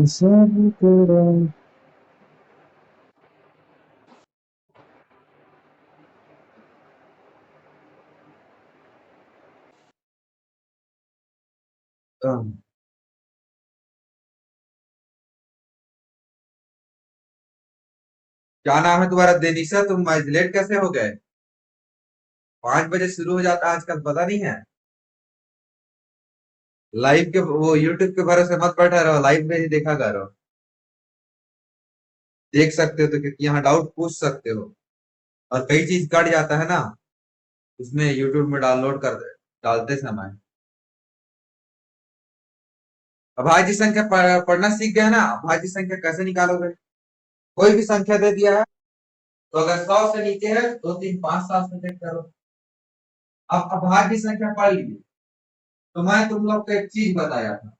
सब तेरा। क्या नाम है तुम्हारा? देनिशा, तुम आज लेट कैसे हो गए? 5 बजे शुरू हो जाता है आजकल, पता नहीं है? लाइव के वो यूट्यूब के भरोसे मत बैठा रहो, लाइव में ही देखा करो। देख सकते हो तो, क्योंकि यहाँ डाउट पूछ सकते हो। और कई चीज कट जाता है ना, उसमें यूट्यूब में डाउनलोड कर डालते समय। अभाज्य संख्या पढ़ना सीख गए ना? अभाज्य संख्या कैसे निकालोगे? कोई भी संख्या दे दिया है, तो अगर 100 से नीचे है, 2 3 5 7 से चेक करो। अब अभाज्य संख्या पढ़ लीजिए, तो मैं तुम लोग को एक चीज बताया था,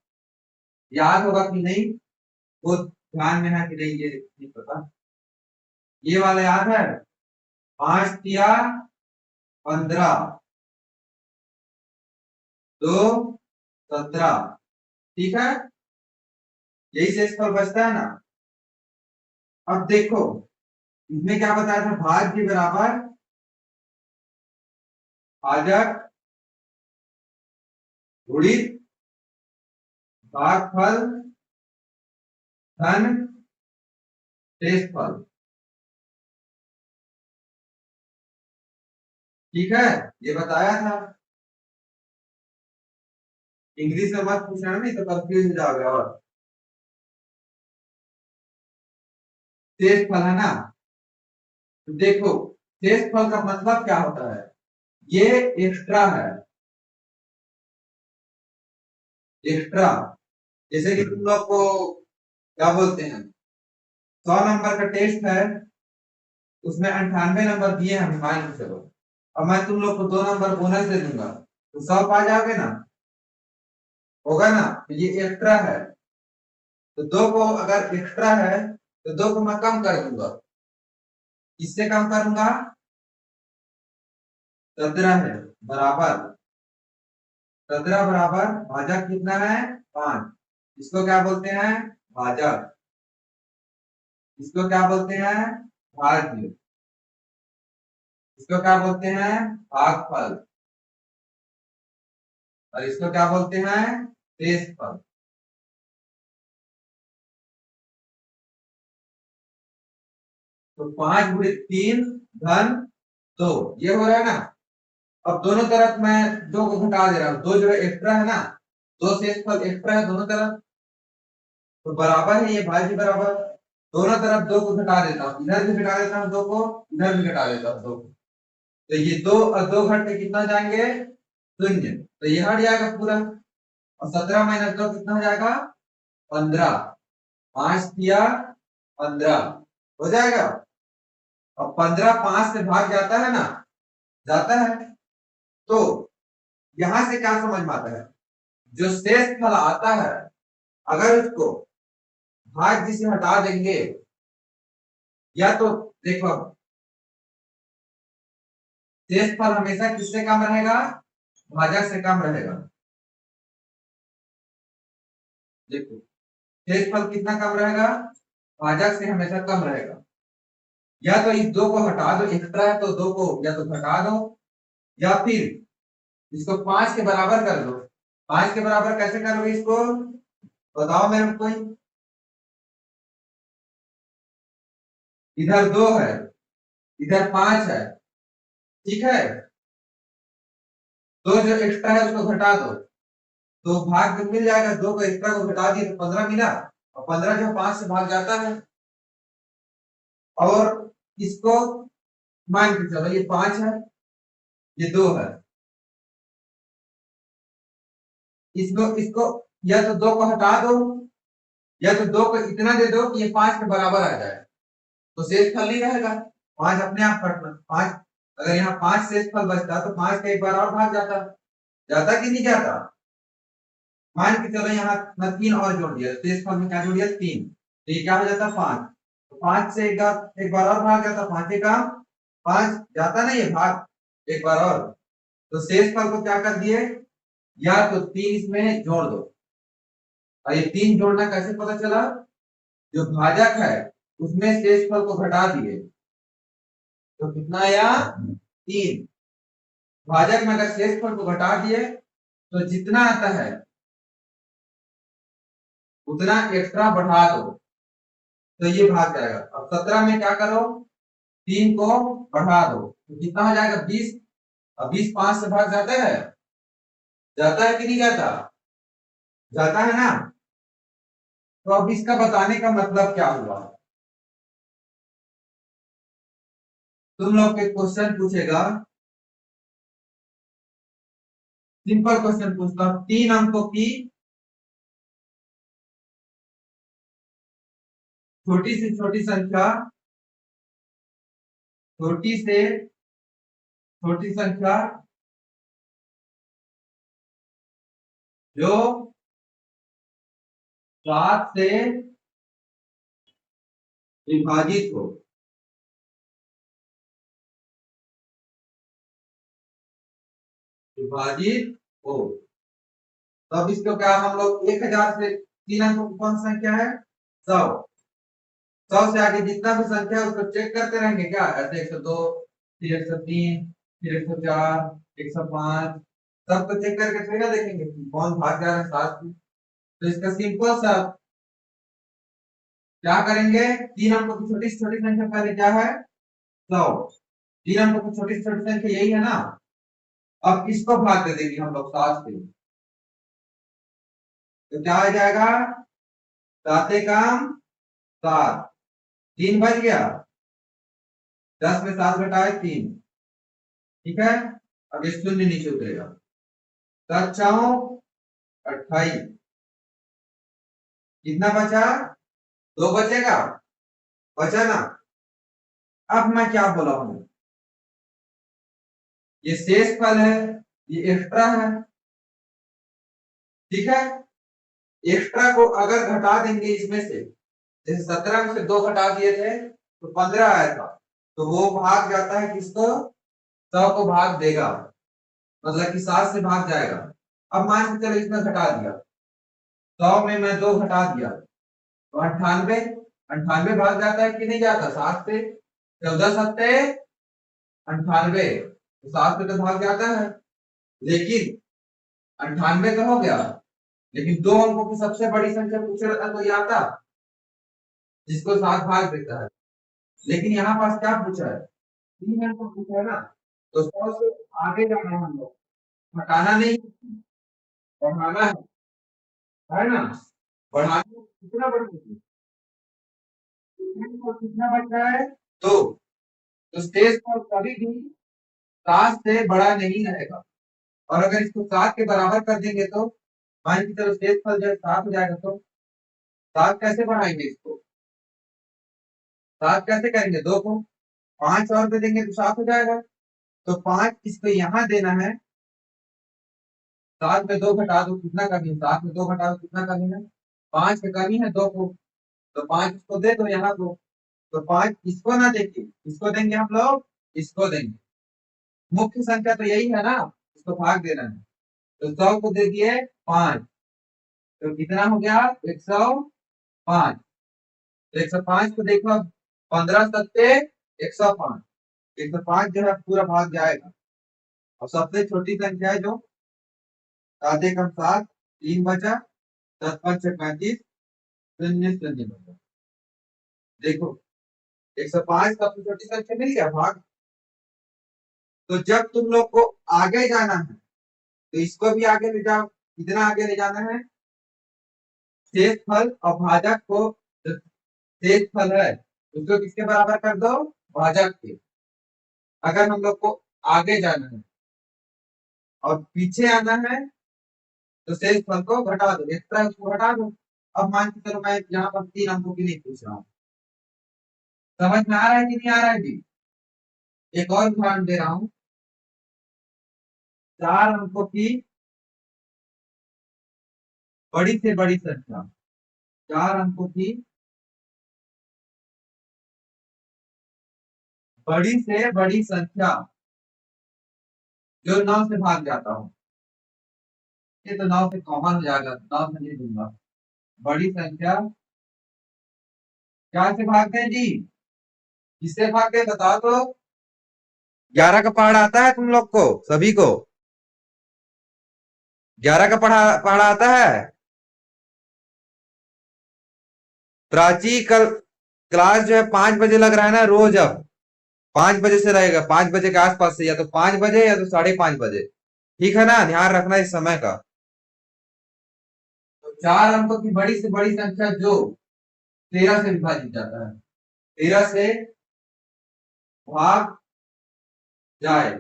याद होगा कि नहीं? वो ध्यान में है कि नहीं ये नहीं पता। ये वाला याद है? 5 तिया 15, 2 17, ठीक है? यही शेषफल बचता है ना। अब देखो, इसमें क्या बताया था? भाज्य बराबर भाजक गुणित भागफल धन शेषफल, ठीक है? ये बताया था। इंग्लिश में मत पूछना, नहीं तो कंफ्यूज हो जाओगे। और शेषफल है ना, तो देखो, शेषफल का मतलब क्या होता है? ये एक्स्ट्रा है, एक्स्ट्रा। जैसे कि तुम लोग को क्या बोलते हैं, 100 नंबर का टेस्ट है, उसमें 98 नंबर दिए हैं, मान के चलो। अब मैं तुम लोग को 2 नंबर बोनस दे दूंगा, तो 100 पा जाओगे ना? होगा ना? तो ये एक्स्ट्रा है, तो 2 को अगर एक्स्ट्रा है, तो 2 को मैं कम कर दूंगा। किससे कम करूंगा? 17 है बराबर, 17 बराबर भाजक कितना है? 5। इसको क्या बोलते हैं? भाजक। इसको क्या बोलते हैं? भाज्य। इसको क्या बोलते हैं? भागफल। और इसको क्या बोलते हैं? शेषफल। तो 5 × 3 धन 2, ये हो रहा है ना? अब दोनों तरफ मैं 2 को घटा दे रहा हूं, 2 जो है एक्स्ट्रा है ना, 2 शेषफल एक्स्ट्रा है दोनों तरफ, तो बराबर है, ये भाज्य बराबर। दोनों तरफ 2 को घटा देता हूँ, इधर भी घटा देता हूँ 2 को, इधर भी घटा देता हूँ 2 को, तो ये 2 और 2 घट के कितना जाएंगे? 0, तो ये हट जाएगा पूरा। और 17 - 2 कितना हो जाएगा? 15। 5 तिया 15 हो जाएगा। अब 15 5 से भाग जाता है ना, जाता है। तो यहां से क्या समझ में आता है? जो शेष फल आता है, अगर उसको भाज्य से हटा देंगे, या तो देखो, शेषफल हमेशा किससे कम रहेगा? भाजक से कम रहेगा। देखो शेषफल कितना कम रहेगा? भाजक से हमेशा कम रहेगा। या तो इस दो को हटा दो, एक्स्ट्रा है तो दो को या तो घटा दो, या फिर इसको 5 के बराबर कर दो। 5 के बराबर कैसे करोगे इसको? बताओ मेरे को कोई। इधर 2 है, इधर 5 है, ठीक है। दो जो एक्स्ट्रा है उसको घटा दो, तो भाग में मिल जाएगा। 2 को एक्स्ट्रा को घटा दिए तो 15 मिला, और 15 जो 5 से भाग जाता है। और इसको मान के चलो ये 5 है, ये 2 है। इसको इसको या तो 2 को हटा दो, या तो 2 को इतना दे दो कि ये 5 के बराबर आ जाए, तो शेषफल नहीं रहेगा। 5 अपने आप कटना। 5 अगर यहाँ 5 शेषफल बचता तो 5 का एक बार और भाग जाता। जाता कि नहीं जाता? मान के चलो यहाँ मैं 3 और जोड़ दिया, शेषफल में क्या जोड़ दिया? 3, तो ये क्या हो जाता? 5। तो 5 से एक बार और भाग जाता। 5 का 5 जाता ना ये भाग एक बार और, तो शेषफल को क्या कर दिए? या तो 3 इसमें जोड़ दो। और ये 3 जोड़ना कैसे पता चला? जो भाजक है उसमें शेषफल को घटा दिए, तो कितना आया? 3। भाजक में अगर शेषफल को घटा दिए तो जितना आता है उतना एक्स्ट्रा बढ़ा दो, तो ये भाग जाएगा। अब 17 में क्या करो? 3 को बढ़ा दो, तो कितना हो जाएगा? 20। अब 20 5 से भाग जाता है? जाता है कि नहीं जाता? जाता है ना। तो अब इसका बताने का मतलब क्या हुआ? तुम लोग के क्वेश्चन पूछेगा, सिंपल क्वेश्चन पूछता हूं। 3 अंकों की छोटी से छोटी संख्या, छोटी से छोटी संख्या जो 7 से विभाजित हो। विभाजित हो, तब इसको क्या हम लोग 1000 से 3 अंकों की कौन सी संख्या है? 100। 100 से आगे जितना भी संख्या है उसको चेक करते रहेंगे क्या? ऐसे 102, फिर 103, फिर 104, 105, सबको चेक करके थोड़ी ना देखेंगे कि कौन भाग जा रहा है साथ में। तो इसका सिंपल सा क्या करेंगे? 3 अंकों की छोटी से छोटी संख्या पहले क्या है? 100। 3 अंकों की छोटी से छोटी संख्या यही है ना। अब इसको भाग दे देंगे हम लोग 7 से, तो क्या आ जाएगा? 7 काम 7, 3 बच गया। 10 में 7 घटाए 3, ठीक है। अब ये शून्य नीचे उतरेगा। 7×4 = 28, कितना बचा? 2 बचेगा, बचा ना। अब मैं क्या बोला हूं? ये शेषफल है, ये एक्स्ट्रा है, ठीक है। एक्स्ट्रा को अगर घटा देंगे इसमें से, जैसे 17 में से 2 घटा दिए थे तो 15 आया था, तो वो भाग जाता है किसको? 100 को भाग देगा, मतलब कि 7 से भाग जाएगा। अब मान के चलो इसमें घटा दिया, 100 में मैं 2 घटा दिया तो 98। 98 भाग जाता है कि नहीं जाता? 7 से। 14×7 = 98, तो 7 से तो भाग जाता है। लेकिन 98 तो हो गया, लेकिन 2 अंकों की सबसे बड़ी संख्या पूछे रहता तो ये आता, जिसको 7 भाग देता है। लेकिन यहाँ पास क्या पूछा है? 3 अंक पूछा है ना, तो 100 से आगे जाना है हम लोग, हटाना नहीं, बढ़ाना है ना। बढ़ाने में कितना बढ़ेगी? कितना बच रहा है? 2। तो स्टेज पर कभी भी 7 से बड़ा नहीं रहेगा। और अगर इसको 7 के बराबर कर देंगे तो मान के चलो स्टेज पर जब 7 हो जाएगा, तो 7 कैसे बढ़ाएंगे इसको? 7 कैसे करेंगे? 2 को 5 और दे देंगे तो 7 हो जाएगा। तो 5 इसको यहाँ देना है। 7 में 2 घटा दो, कितना कमी है? 7 में 2 घटा दो, कितना कमी है? 5 की कमी है 2 को, तो 5 इसको दे दो यहाँ को। तो 5 इसको ना देंगे, इसको देंगे हम लोग, इसको देंगे। मुख्य संख्या तो यही है ना, इसको भाग देना है। तो 100 को दे दिए 5, तो कितना हो गया 105। तो 105 को देखो, 15 सत्ते 105, 105 जो है पूरा भाग जाएगा। और सबसे छोटी संख्या है जो 7 एकम 7, 3 बचा, 10 5 6 35, 0 0 बचा। देखो 105 सबसे छोटी संख्या मिल गया भाग। तो जब तुम लोग को आगे जाना है तो इसको भी आगे ले जाओ। कितना आगे ले जाना है, शेषफल और भाजक को, जो शेषफल है उसको किसके बराबर कर दो, भाजक के। अगर हम लोग को आगे जाना है और पीछे आना है तो शेषफल को घटा दो, एक्स्ट्रा उसको घटा दो। अब मान के चलो मैं यहाँ पर 3 अंकों की नहीं पूछ रहा हूँ, समझ में आ रहा है कि नहीं आ रहा है जी। एक और उदाहरण दे रहा हूँ, 4 अंकों की बड़ी से बड़ी संख्या, 4 अंकों की बड़ी से बड़ी संख्या जो 9 से भाग जाता हूँ। ये तो 9 से कॉमन हो जाएगा, 9 से नहीं दूंगा। बड़ी संख्या क्या से भागते हैं जी, किससे भागते हैं बताओ तो। 11 का पहाड़ आता है तुम लोग को सभी को, 11 का पहाड़ आता है। प्राची कल क्लास जो है 5 बजे लग रहा है ना रोज, अब 5 बजे से रहेगा, 5 बजे के आसपास से, या तो 5 बजे या तो 5:30 बजे। ठीक है ना, ध्यान रखना इस समय का। तो 4 अंकों की बड़ी से बड़ी संख्या जो 13 से विभाजित जाता है, 13 से भाग जाए।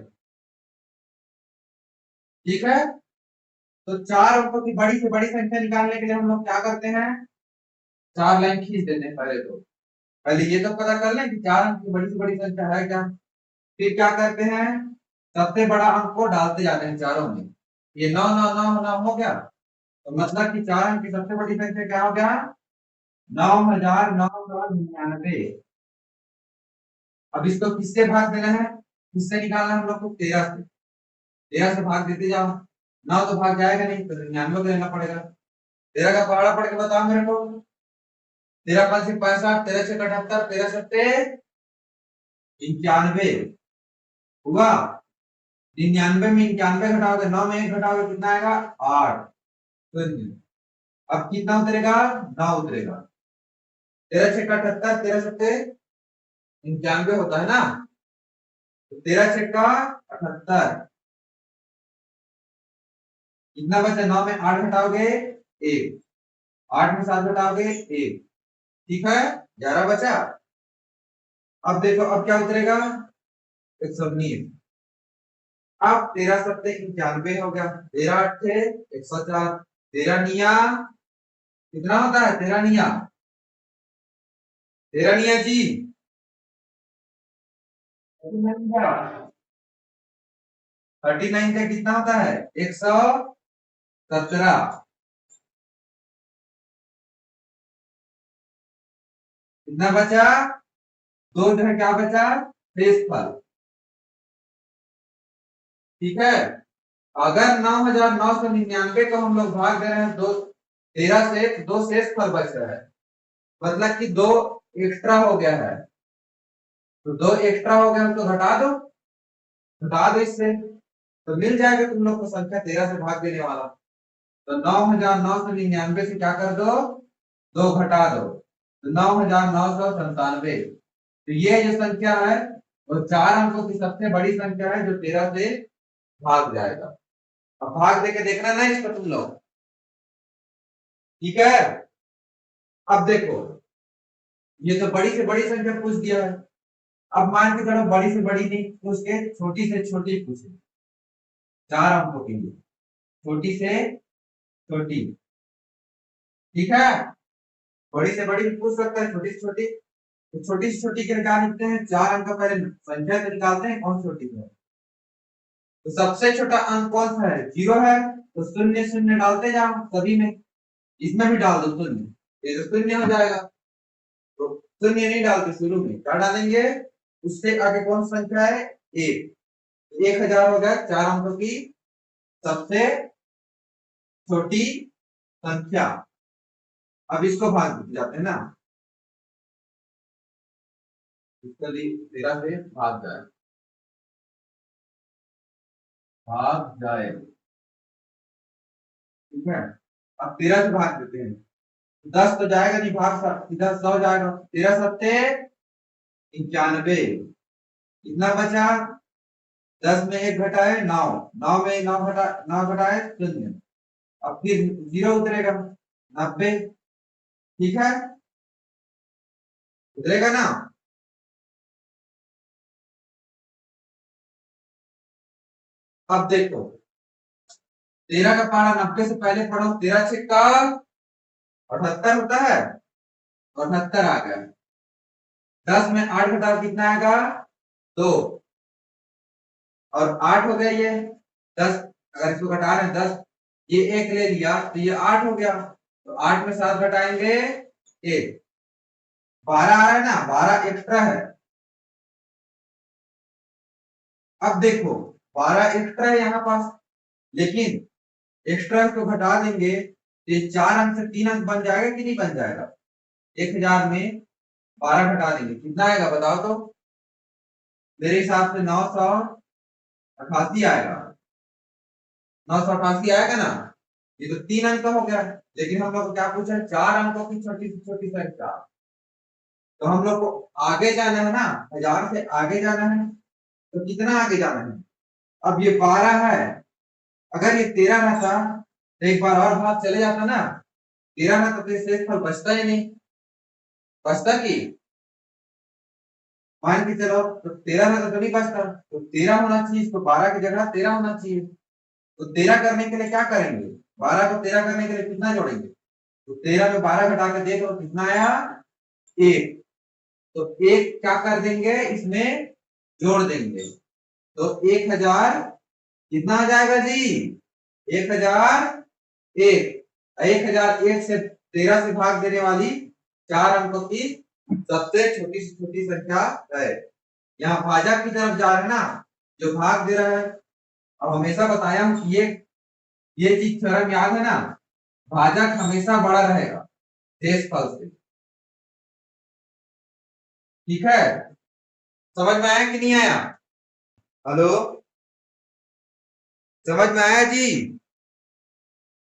ठीक है, तो 4 अंकों की बड़ी से बड़ी संख्या निकालने के लिए हम लोग क्या करते हैं, 4 लाइन खींच देते हैं। पहले ये तो पता कर लें कि 4 अंक की बड़ी से बड़ी संख्या है क्या। फिर क्या करते हैं, सबसे बड़ा अंक को डालते जाते हैं चारों में। ये 9 9 9 9 हो गया, तो मतलब कि 4 अंक की सबसे बड़ी संख्या क्या हो गया, 9,999। अब इसको किससे भाग देना है, किससे निकालना है हम लोग को, 13 से। 13 से भाग देते जाओ, 9 तो भाग जाएगा नहीं, तो 99 को लेना पड़ेगा। 13 का पहाड़ा पढ़ के बताओ मेरे को। 13 5 65, 13 6 78, 13 7 91 हुआ। 99 में 91 घटाओगे, 9 में 1 घटाओगे, कितना आएगा 8 शून्य। अब कितना उतरेगा, 9 उतरेगा। 13 6 78, 13 7 91 होता है ना, तो 13 6 78, कितना बचा, 9 में 8 घटाओगे 1, 8 में 7 घटाओगे 1, ठीक है 11 बचा। अब देखो अब क्या उतरेगा, 119। अब 13 7 91 हो गया, 13 8 104, 13 निया कितना होता है, 13 निया, 13 निया जी 39 का कितना होता है, 117। कितना बचा, दो जो है क्या बचा, शेषफल। ठीक है, अगर 9,999 को हम लोग भाग दे रहे हैं दो 13 से, दो शेषफल बच रहा है, मतलब कि दो एक्स्ट्रा हो गया है। तो दो एक्स्ट्रा हो गया तो घटा दो इससे, तो मिल जाएगा तुम लोग को संख्या 13 से भाग देने वाला। तो 9,999 से क्या कर दो, दो घटा दो, तो 9,997। तो ये जो संख्या है वो 4 अंकों की सबसे बड़ी संख्या है जो 13 से भाग जाएगा। अब भाग देके देखना ना इसको तुम लोग, ठीक है। अब देखो ये तो बड़ी से बड़ी संख्या पूछ दिया है, अब मान के चलो बड़ी से बड़ी नहीं पूछ के छोटी से छोटी पूछे, 4 अंकों के लिए छोटी से छोटी। ठीक है, बड़ी से बड़ी भी पूछ सकता है, छोटी से छोटी। तो छोटी से छोटी के क्या लिखते हैं, 4 अंक का पहले संख्या से निकालते हैं कौन छोटी है। तो सबसे छोटा अंक कौन सा है, 0 है, तो शून्य शून्य डालते जाओ सभी में, इसमें भी डाल दो शून्य, ये तो शून्य हो जाएगा। तो शून्य नहीं डालते, शुरू में क्या डालेंगे, उससे आगे कौन सा संख्या है, 1, 1000 हो गया 4 अंकों की सबसे छोटी संख्या। अब इसको भाग जाते हैं ना, इसको 13 से भाग जाए, ठीक है। अब 13 से भाग देते हैं, 10 तो जाएगा नहीं, भाग सीधा 100 जाएगा, 13 सत्ते 91, कितना बचा, 10 में 1 घटाए 9, 9 में 9 घटाए 0, अब फिर 0 उतरेगा 90, ठीक है, उतरेगा ना। अब देखो 13 का पारा 90 से पहले पढ़ो, 13 छिक्का 78 होता है, 78 आ गया, 10 में 8 घटाओ कितना आएगा 2, और 8 हो गया ये 10, अगर इसको घटा रहे हैं 10, ये 1 ले लिया तो ये 8 हो गया, तो 8 में 7 घटाएंगे 1, 12 आ रहा है ना, 12 एक्स्ट्रा है। अब देखो 12 एक्स्ट्रा है यहाँ पास, लेकिन एक्स्ट्रा को घटा देंगे तो ये 4 अंक से 3 अंक बन जाएगा कि नहीं बन जाएगा, 1000 में 12 घटा देंगे कितना आएगा बताओ तो, मेरे हिसाब से 988 आएगा, 988 आएगा ना, ये तो 3 अंक का हो गया, लेकिन हम लोग को क्या पूछा है, 4 अंकों की छोटी से छोटी संख्या, तो हम लोग को आगे जाना है ना, 1000 से आगे जाना है, तो कितना आगे जाना है, अब ये 12 है, अगर ये 13 रहता तो एक बार और भाग चले जाता ना, 13 रहता तो शेषफल बचता ही नहीं, बचता की, मान के चलो तो 13 रहता तो नहीं बचता, तो 13 होना चाहिए, इसको 12 की जगह 13 होना चाहिए, तो 13 करने के लिए क्या करेंगे, 12 को 13 करने के लिए कितना जोड़ेंगे, तो 13 में 12 घटा के देख लो कितना आया 1, तो 1 क्या कर देंगे इसमें जोड़ देंगे, तो 1000 कितना आ जाएगा जी, 1001, 1001 से 13 से भाग देने वाली 4 अंकों की सबसे छोटी से छोटी संख्या है, यहाँ भाजक की तरफ जा रहे हैं ना, जो भाग दे रहा है, अब हमेशा बताया हूं कि ये चीज थ्योरम याद है ना, भाजक हमेशा बड़ा रहेगा शेषफल से, ठीक है, समझ में आया कि नहीं आया, हेलो, समझ में आया जी,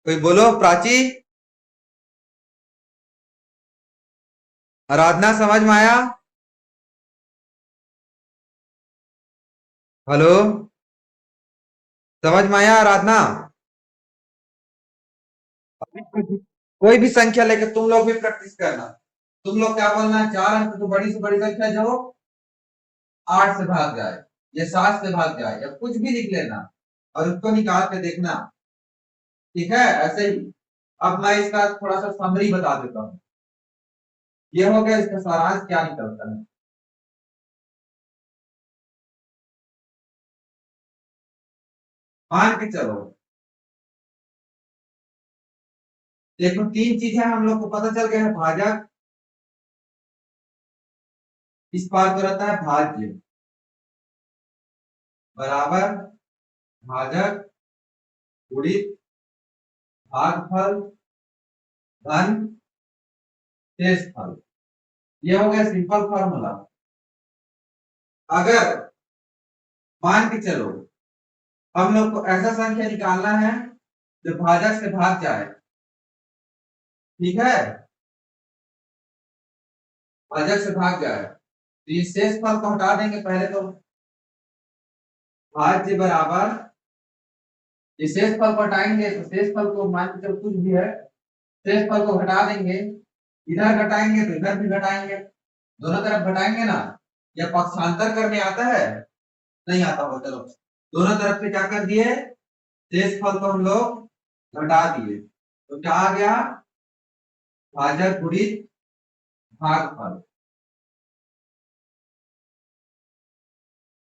कोई बोलो, प्राची, आराधना समझ में आया, हेलो, समझ में आया आराधना, कोई भी संख्या लेकर तुम लोग भी प्रैक्टिस करना, तुम लोग क्या बोलना है, 4 अंक तो बड़ी से बड़ी संख्या जो 8 से भाग जाए या 7 से भाग जाए या कुछ भी लिख लेना और उसको निकाल के देखना, ठीक है, ऐसे ही। अब मैं इसका थोड़ा सा समरी बता देता हूँ, ये हो गया इसका सारांश क्या निकलता है, मान के चलो देखो 3 चीजें हम लोग को पता चल गया है, भाजक, इस पार को रहता है भाज्य, बराबर भाजक गुणित भागफल धन शेषफल, ये हो गया सिंपल फॉर्मूला। अगर मान के चलो हम लोग को ऐसा संख्या निकालना है जो भाजक से भाग जाए, ठीक है, भाजक से भाग जाए, तो ये शेषफल को हटा देंगे पहले तो, भाज्य बराबर, ये शेषफल को हटाएंगे तो शेषफल को मान के चलो कुछ भी है, शेषफल को घटा देंगे, इधर घटाएंगे तो इधर भी घटाएंगे, दोनों तरफ घटाएंगे ना, या पक्षांतर करने आता है, नहीं आता होगा, चलो दोनों तरफ से क्या कर दिए, शेषफल को हम लोग घटा दिए, तो क्या आ गया, भाजक गुणित भागफल,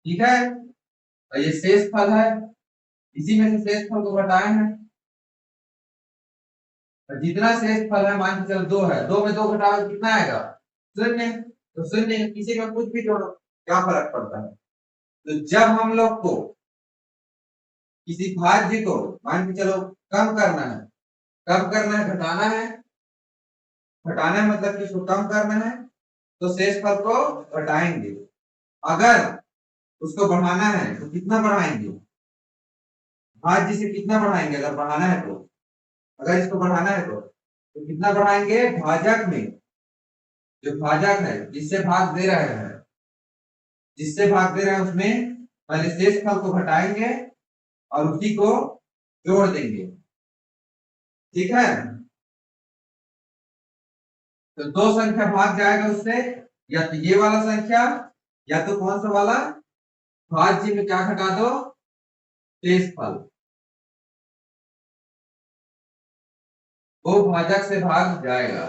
ठीक है, और ये शेषफल है, इसी में से शेषफल को घटाए हैं, और जितना शेषफल है मान के चलो 2 है, 2 में 2 घटाओ कितना आएगा 0, तो 0 किसी का कुछ भी जोड़ो क्या फर्क पड़ता है, तो जब हम लोग को किसी भाज्य को मान के चलो कम करना है, कम करना है, घटाना है, घटाना है मतलब कि इसको कम करना है तो शेषफल को घटाएंगे। अगर उसको बढ़ाना है तो कितना बढ़ाएंगे, भाज्य से कितना बढ़ाएंगे, अगर बढ़ाना है तो, अगर इसको बढ़ाना है तो कितना बढ़ाएंगे, भाजक में, जो भाजक है जिससे भाग दे रहे हैं, जिससे भाग दे रहे हैं उसमें पहले शेषफल को घटाएंगे और उसी को जोड़ देंगे। ठीक है, तो दो संख्या भाग जाएगा उससे, या तो ये वाला संख्या या तो कौन सा वाला, भाज्य में क्या घटा दो, शेषफल, वो भाजक से भाग जाएगा।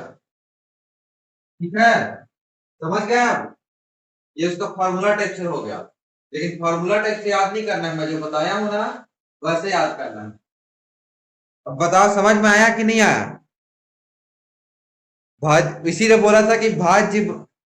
ठीक है, समझ गए आप, ये उसका फॉर्मूला टेक्सचर हो गया। लेकिन फॉर्मूला टेक्सचर याद नहीं करना है, मैं जो बताया हूं ना वैसे याद करना है। अब बताओ समझ में आया कि नहीं आया। भाज इसीलिए बोला था कि भाज्य